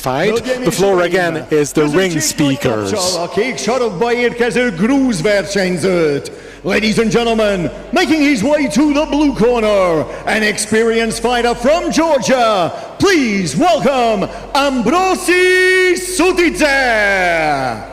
fight. The floor again is the ring speakers. A kék sarokba érkező grúz versenyzőt. Ladies and gentlemen, making his way to the blue corner, an experienced fighter from Georgia. Please welcome Ambrosi Sutidze.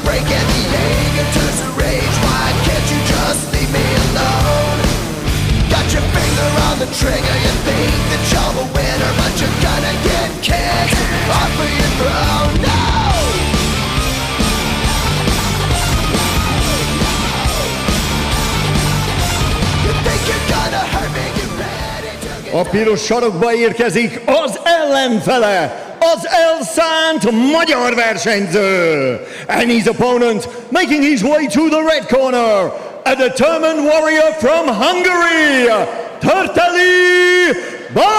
Break and the anger turns to rage. Why can't you just leave me alone? Got your finger on the trigger. You think that you're the winner, but you're gonna get kicked off of your throne. No! You think you're gonna hurt me? Get ready to get... A piros sarokba érkezik az ellenfele, az elszánt magyar versenyző. And his opponent, making his way to the red corner, a determined warrior from Hungary, Törteli Balázs.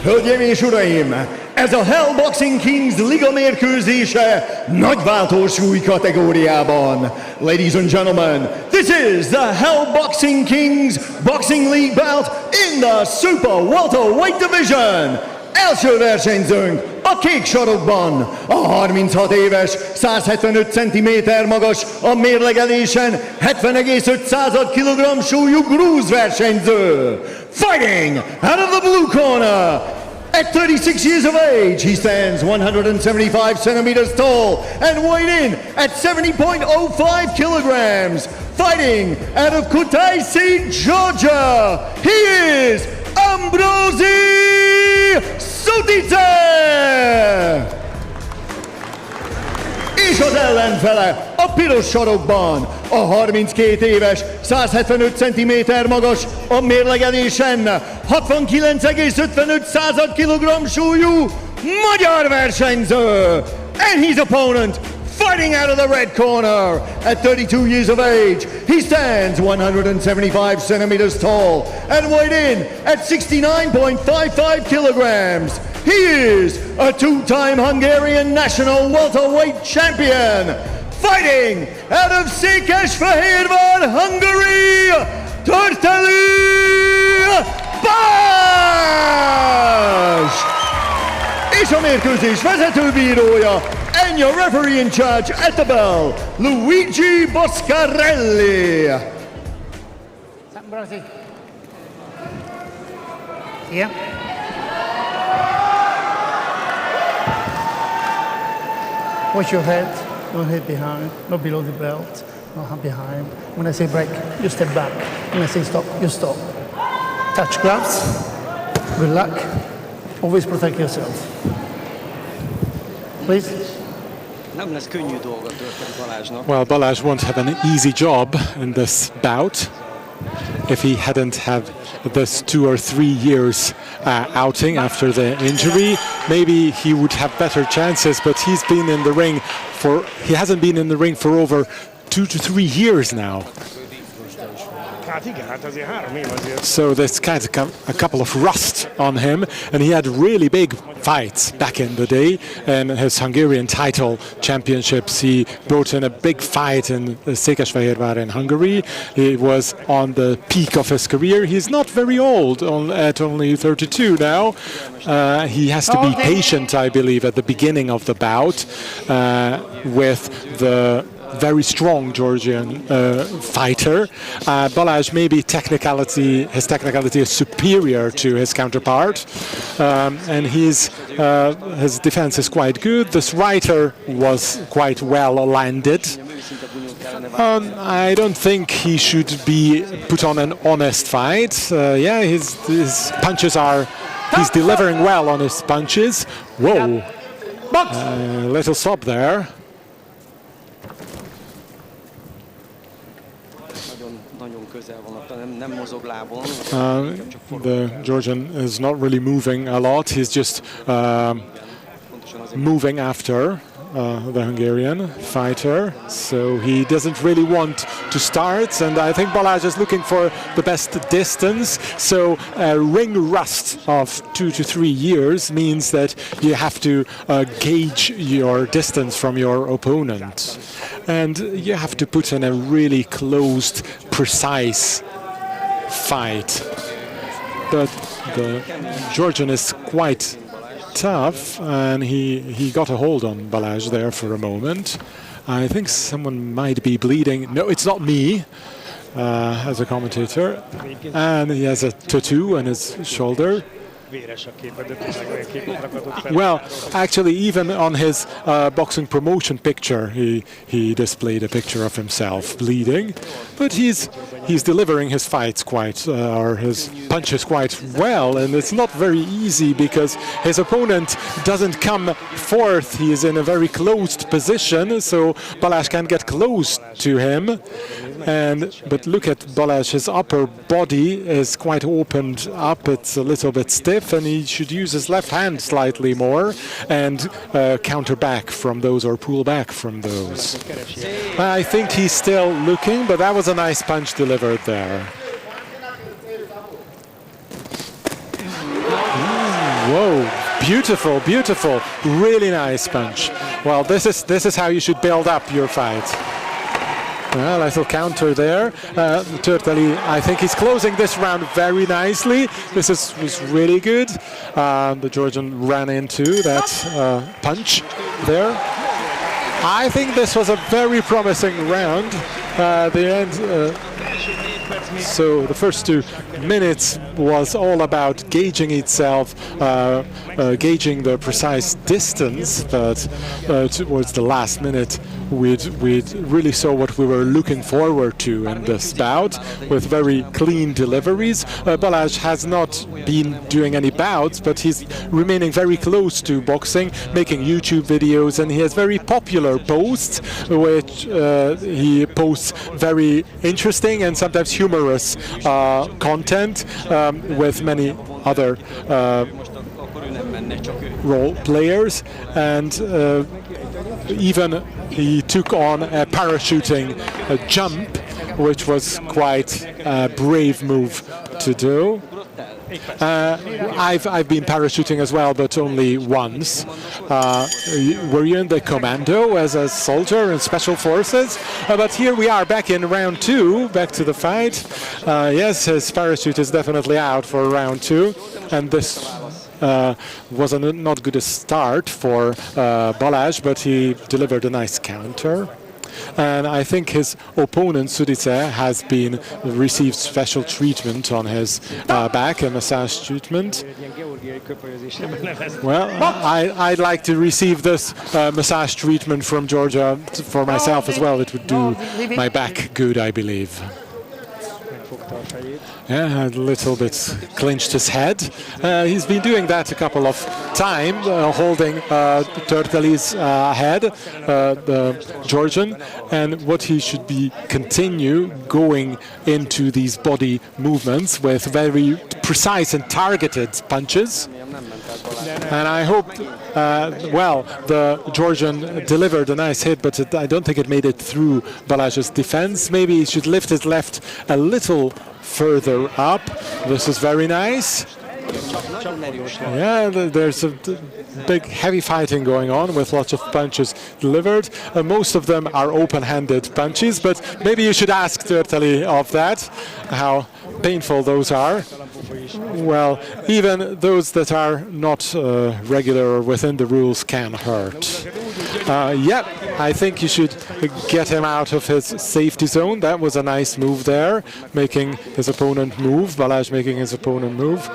Hölgyeim és uraim, ez a Hell Boxing Kings Liga mérkőzése nagyváltó súly kategóriában. Ladies and gentlemen, this is the Hell Boxing Kings Boxing League bout in the Super Welterweight Division. Első versenyzőnk a kék sarokban, a 36 éves, 175 cm magas, a mérlegelésen 70,5 kg súlyú grúz versenyző. Fighting out of the blue corner, at 36 years of age, he stands 175 centimeters tall and weighed in at 70.05 kilograms. Fighting out of Kutaisi, Georgia, he is Ambrosi Sutidze! És az ellenfele a piros sarokban, a 32 éves, 175 cm magas, a mérlegelésen 69,55 kg súlyú magyar versenyző. And his opponent, fighting out of the red corner, at 32 years of age, he stands 175 centimeters tall and weighed in at 69.55 kilograms. He is a two-time Hungarian national welterweight champion. Fighting out of Székesfehérvár, Hungary, Törteli Balázs! És a mérkőzés vezetőbírója, and your referee in charge at the bell, Luigi Boscarelli. Ambrosi. Yeah. Watch your head, don't hit behind, not below the belt, not behind. When I say break, you step back. When I say stop, you stop. Touch gloves, good luck, always protect yourself. Please. Well, Balázs won't have an easy job in this bout. If he hadn't had this 2 or 3 years outing after the injury, maybe he would have better chances, but he hasn't been in the ring for over 2 to 3 years now. So there's kind of a couple of rust on him, and he had really big fights back in the day. In his Hungarian title championships, he brought in a big fight in Székesfehérvár in Hungary. He was on the peak of his career. He's not very old, at only 32 now. He has to be patient, I believe, at the beginning of the bout with the very strong Georgian fighter. Balázs, maybe his technicality is superior to his counterpart, and his defense is quite good. This righter was quite well landed. I don't think he should be put on an honest fight. Yeah, his punches are... He's delivering well on his punches. Whoa! Little stop there. The Georgian is not really moving a lot. He's just moving after the Hungarian fighter, so he doesn't really want to start, and I think Balázs is looking for the best distance. So a ring rust of 2 to 3 years means that you have to gauge your distance from your opponent, and you have to put in a really closed, precise fight. But the Georgian is quite tough, and he got a hold on Balázs there for a moment. I think someone might be bleeding. No, it's not me, as a commentator. And he has a tattoo on his shoulder. Well, actually, even on his boxing promotion picture, he displayed a picture of himself bleeding. But he's delivering his fights or his punches quite well, and it's not very easy because his opponent doesn't come forth. He is in a very closed position, so Balázs can get close to him. But look at Balázs, his upper body is quite opened up. It's a little bit stiff, and he should use his left hand slightly more and counter back from those or pull back from those. I think he's still looking, but that was a nice punch delivered there. Whoa, beautiful, beautiful, really nice punch. Well, this is how you should build up your fight. A little counter there. Törteli, I think he's closing this round very nicely. This was really good. The Georgian ran into that punch there. I think this was a very promising round. The end. So the first 2 minutes was all about gauging itself, gauging the precise distance, but towards the last minute we really saw what we were looking forward to in this bout, with very clean deliveries. Balázs has not been doing any bouts, but he's remaining very close to boxing, making YouTube videos, and he has very popular posts, which he posts very interesting and sometimes humorous content with many other role players, and even he took on a parachuting jump, which was quite a brave move to do. I've been parachuting as well, but only once. Were you in the commando as a soldier in special forces? But here we are back in round 2, back to the fight. Yes, his parachute is definitely out for round 2, and this was not good a start for Balázs, but he delivered a nice counter. And I think his opponent Sutidze has received special treatment on his back, a massage treatment. Well, I'd like to receive this massage treatment from Georgia for myself as well. It would do my back good, I believe. Yeah, a little bit clinched his head. He's been doing that a couple of times, holding Törteli's head, the Georgian, and what he should be continue going into these body movements with very precise and targeted punches. And I hope, well, the Georgian delivered a nice hit, but I don't think it made it through Balázs's defense. Maybe he should lift his left a little further up. This is very nice. Yeah, there's a big heavy fighting going on with lots of punches delivered. Most of them are open-handed punches, but maybe you should ask Törteli of that, how painful those are. Well, even those that are not regular or within the rules can hurt. Yeah, I think you should get him out of his safety zone. That was a nice move there, making his opponent move. Balázs making his opponent move.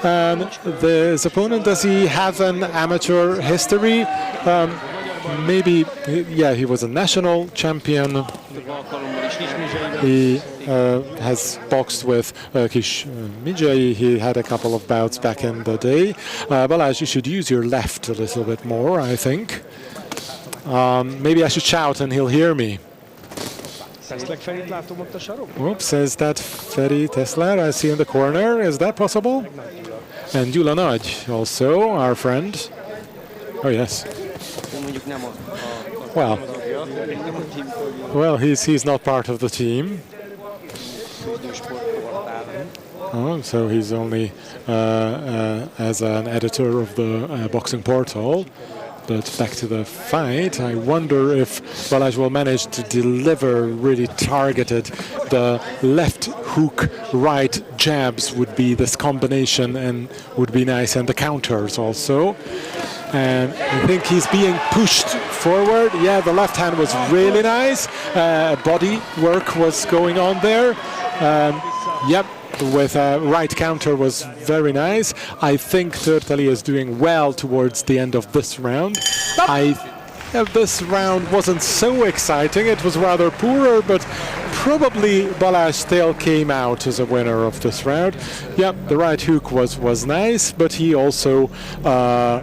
And his opponent, does he have an amateur history? Maybe, yeah, he was a national champion. He has boxed with Kis Midzsei. He had a couple of bouts back in the day. Balázs, you should use your left a little bit more, I think. Maybe I should shout and he'll hear me. Oops, is that Feri Tesler I see in the corner? Is that possible? And Gyula Nagy also, our friend. Oh, yes. Well, he's not part of the team. Oh, so he's only as an editor of the boxing portal. But back to the fight, I wonder if Balázs will manage to deliver really targeted. The left hook, right jabs would be this combination and would be nice, and the counters also. And I think he's being pushed forward. Yeah, the left hand was really nice. Body work was going on there. Yep. With a right counter was very nice. I think Törteli is doing well towards the end of this round. This round wasn't so exciting. It was rather poorer, but probably Balázs still came out as a winner of this round. Yep, the right hook was nice, but he also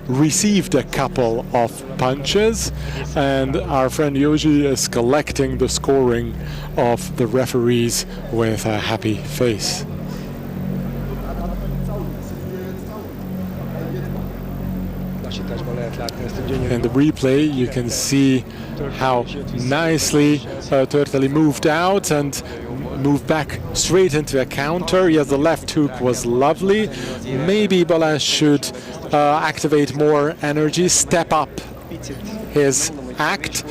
received a couple of punches. And our friend Yoji is collecting the scoring of the referees with a happy face. In the replay, you can see how nicely Törteli moved out and moved back straight into a counter. Yes, the left hook was lovely. Maybe Balázs should activate more energy, step up his act.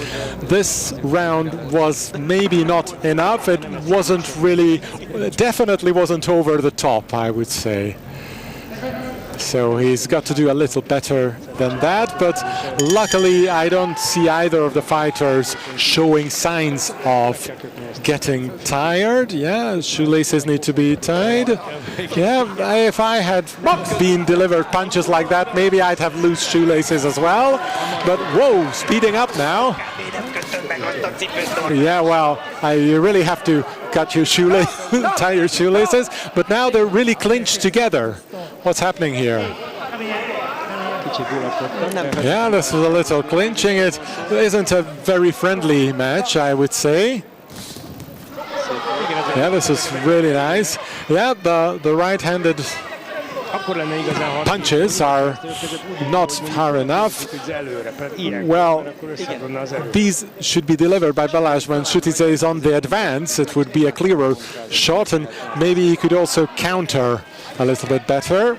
This round was maybe not enough. It wasn't really, definitely wasn't over the top, I would say. So he's got to do a little better than that, but luckily I don't see either of the fighters showing signs of getting tired. Yeah, shoelaces need to be tied. Yeah, if I had been delivered punches like that, maybe I'd have loose shoelaces as well. But whoa, speeding up now. Yeah, well, you really have to cut your tie your shoelaces, but now they're really clinched together. What's happening here? Yeah, this is a little clinching. It isn't a very friendly match, I would say. Yeah, this is really nice. Yeah, the right-handed punches are not hard enough. Well, these should be delivered by Balázs when Sutidze is on the advance. It would be a clearer shot, and maybe he could also counter a little bit better.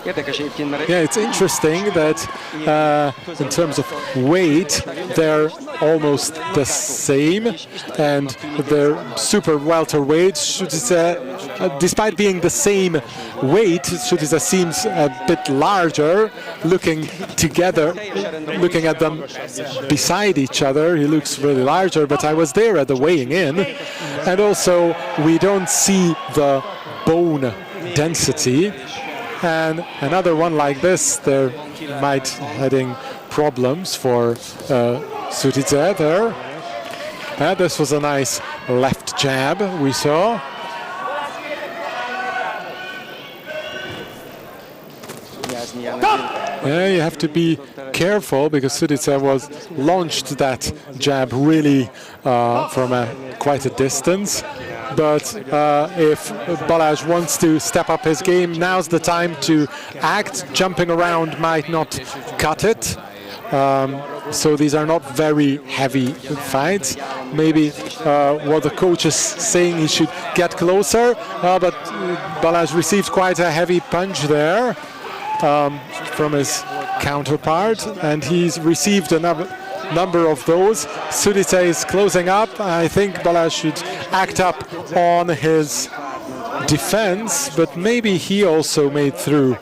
Yeah, it's interesting that in terms of weight, they're almost the same, and they're super welterweight. Despite being the same weight, Sutidze seems a bit larger. Looking together, looking at them beside each other, he looks really larger, but I was there at the weighing in, and also we don't see the bone density. And another one like this, there might heading problems for Sutidze there. This was a nice left jab we saw. Yeah, you have to be careful because Sutidze was launched that jab really from quite a distance. But if Balázs wants to step up his game, now's the time to act. Jumping around might not cut it. So these are not very heavy fights. Maybe what the coach is saying, he should get closer. But Balázs received quite a heavy punch there from his counterpart, and he's received another number of those. Sutidze is closing up. I think Balázs should act up on his defense, but maybe he also made through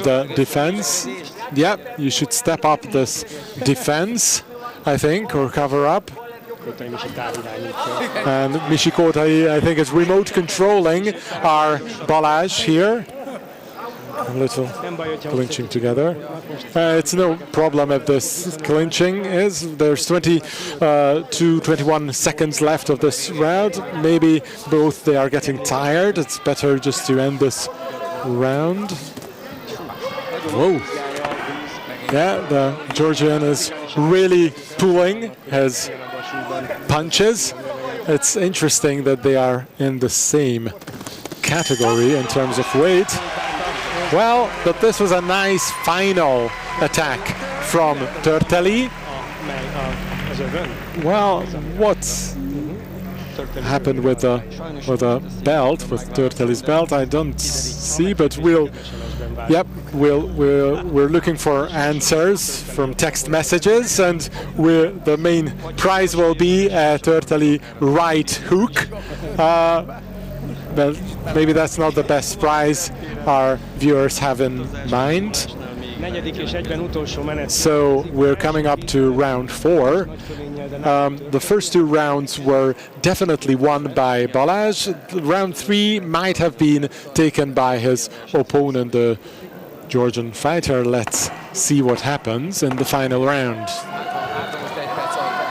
the defense. yeah, you should step up this defense, I think, or cover up. And Mishikota, I think, is remote controlling our Balázs here. A little clinching together. It's no problem if this clinching is. There's 21 seconds left of this round. Maybe both they are getting tired. It's better just to end this round. Whoa. Yeah, the Georgian is really pulling his punches. It's interesting that they are in the same category in terms of weight. Well, but this was a nice final attack from Törteli. Well, what happened with the belt, with Törteli's belt, I don't see, but we're looking for answers from text messages, and the main prize will be a Törteli right hook. Well, maybe that's not the best prize our viewers have in mind. So we're coming up to round 4. The first 2 rounds were definitely won by Balázs. Round 3 might have been taken by his opponent, the Georgian fighter. Let's see what happens in the final round.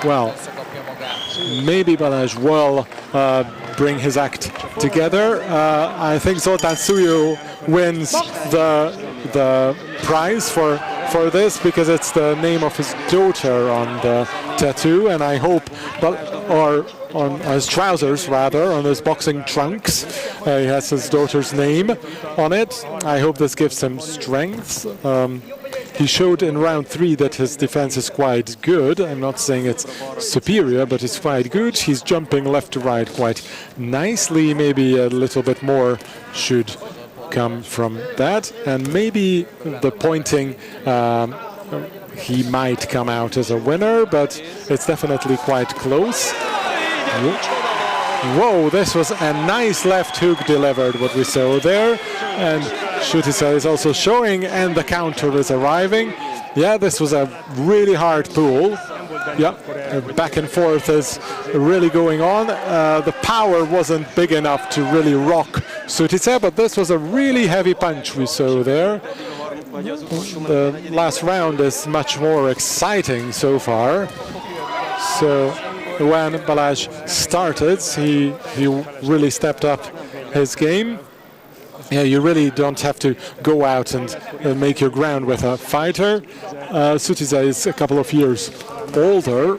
Well, maybe Balázs will bring his act together. I think Zoltán Szújó wins the prize for this because it's the name of his daughter on the tattoo, and I hope, or on his trousers rather, on his boxing trunks, he has his daughter's name on it. I hope this gives him strength. He showed in round 3 that his defense is quite good. I'm not saying it's superior, but it's quite good. He's jumping left to right quite nicely. Maybe a little bit more should come from that. And maybe the pointing, he might come out as a winner, but it's definitely quite close. Whoa, this was a nice left hook delivered, what we saw there. And Sutidze is also showing, and the counter is arriving. Yeah, this was a really hard pull. Yeah, back and forth is really going on. The power wasn't big enough to really rock Sutidze, but this was a really heavy punch we saw there. The last round is much more exciting so far. So when Balázs started, he really stepped up his game. Yeah, you really don't have to go out and make your ground with a fighter. Sutidze is a couple of years older,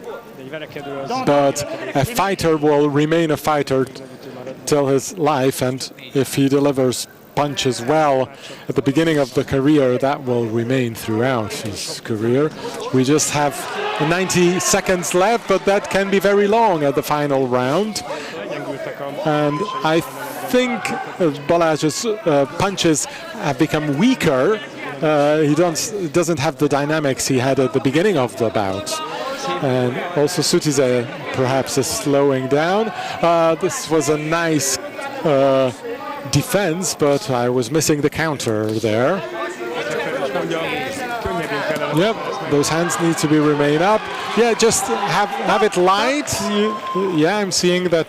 but a fighter will remain a fighter till his life, and if he delivers punches well at the beginning of the career, that will remain throughout his career. We just have 90 seconds left, but that can be very long at the final round. And I think Balázs's punches have become weaker. He doesn't have the dynamics he had at the beginning of the bout. And also Sutidze perhaps is slowing down. This was a nice defense, but I was missing the counter there. Yep, those hands need to remain up. Yeah, just have it light. Yeah, I'm seeing that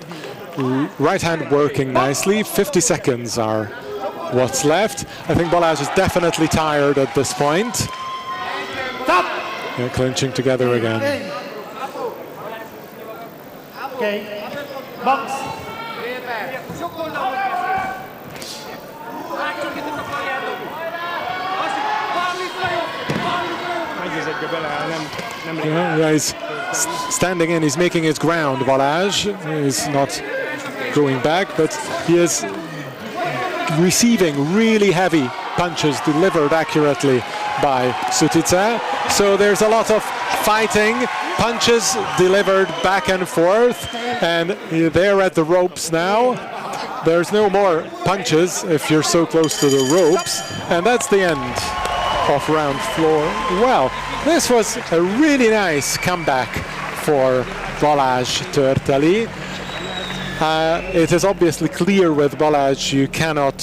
right hand working nicely. 50 seconds are what's left. I think Balázs is definitely tired at this point. Stop! Yeah, clinching together again. Okay, box. Yeah, he's standing in, he's making his ground, Balázs. He's not going back, but he is receiving really heavy punches delivered accurately by Sutidze. So there's a lot of fighting, punches delivered back and forth, and they're at the ropes now. There's no more punches if you're so close to the ropes, and that's the end of round 4. Well, this was a really nice comeback for Balázs Törteli. It is obviously clear with Balázs you cannot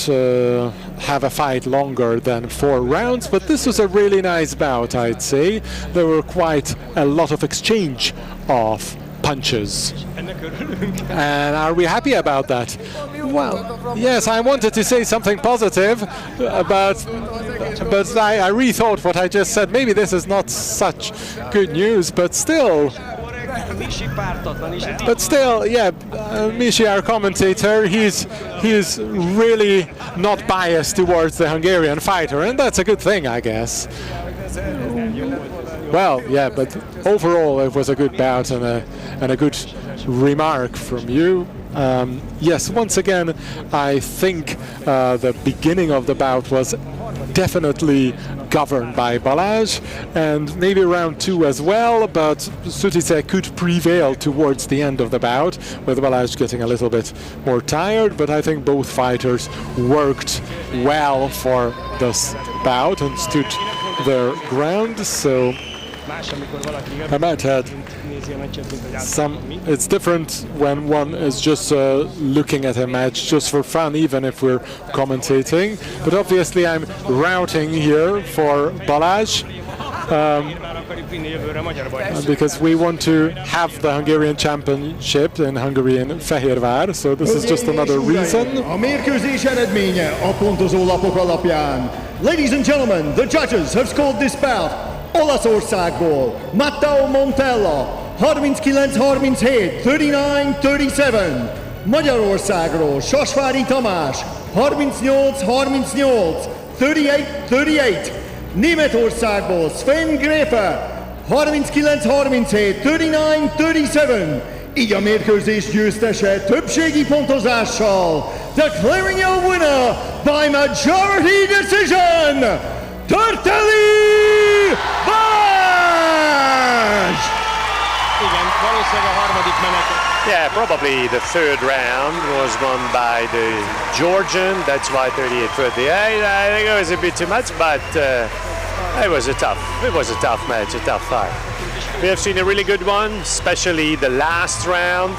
have a fight longer than 4 rounds, but this was a really nice bout, I'd say. There were quite a lot of exchange of punches. And are we happy about that? Well, yes, I wanted to say something positive, but I rethought what I just said. Maybe this is not such good news, but still. But still, yeah, Mishi, our commentator, he's really not biased towards the Hungarian fighter, and that's a good thing, I guess. Well, yeah, but overall it was a good bout and a good remark from you. Yes, once again, I think the beginning of the bout was definitely governed by Balázs, and maybe round 2 as well, but Sutidze could prevail towards the end of the bout, with Balázs getting a little bit more tired, but I think both fighters worked well for this bout and stood their ground, so I might have it's different when one is just looking at a match just for fun, even if we're commentating. But obviously I'm routing here for Balázs because we want to have the Hungarian championship in Hungary in Fehérvár, so this is just another reason. A mérkőzés eredménye a pontozó lapok alapján. Ladies and gentlemen, the judges have scored this bout. Olaszországból Matteo Montella 39-37, 39-37. Magyarországról Sasvári Tamás 38-38, 38-38. Németországból Sven Gräfe 39-37, 39-37. Így a mérkőzés győztese többségi pontozással, declaring a winner by majority decision, Törteli Balázs! Yeah, probably the 3rd round was won by the Georgian. That's why 38-38. I think it was a bit too much, but it was a tough match, a tough fight. We have seen a really good one, especially the last round.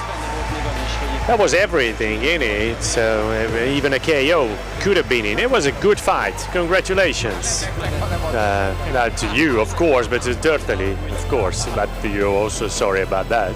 That was everything in it, so even a KO could have been in. It was a good fight. Congratulations. Not to you, of course, but to Törteli, of course. But you're also sorry about that.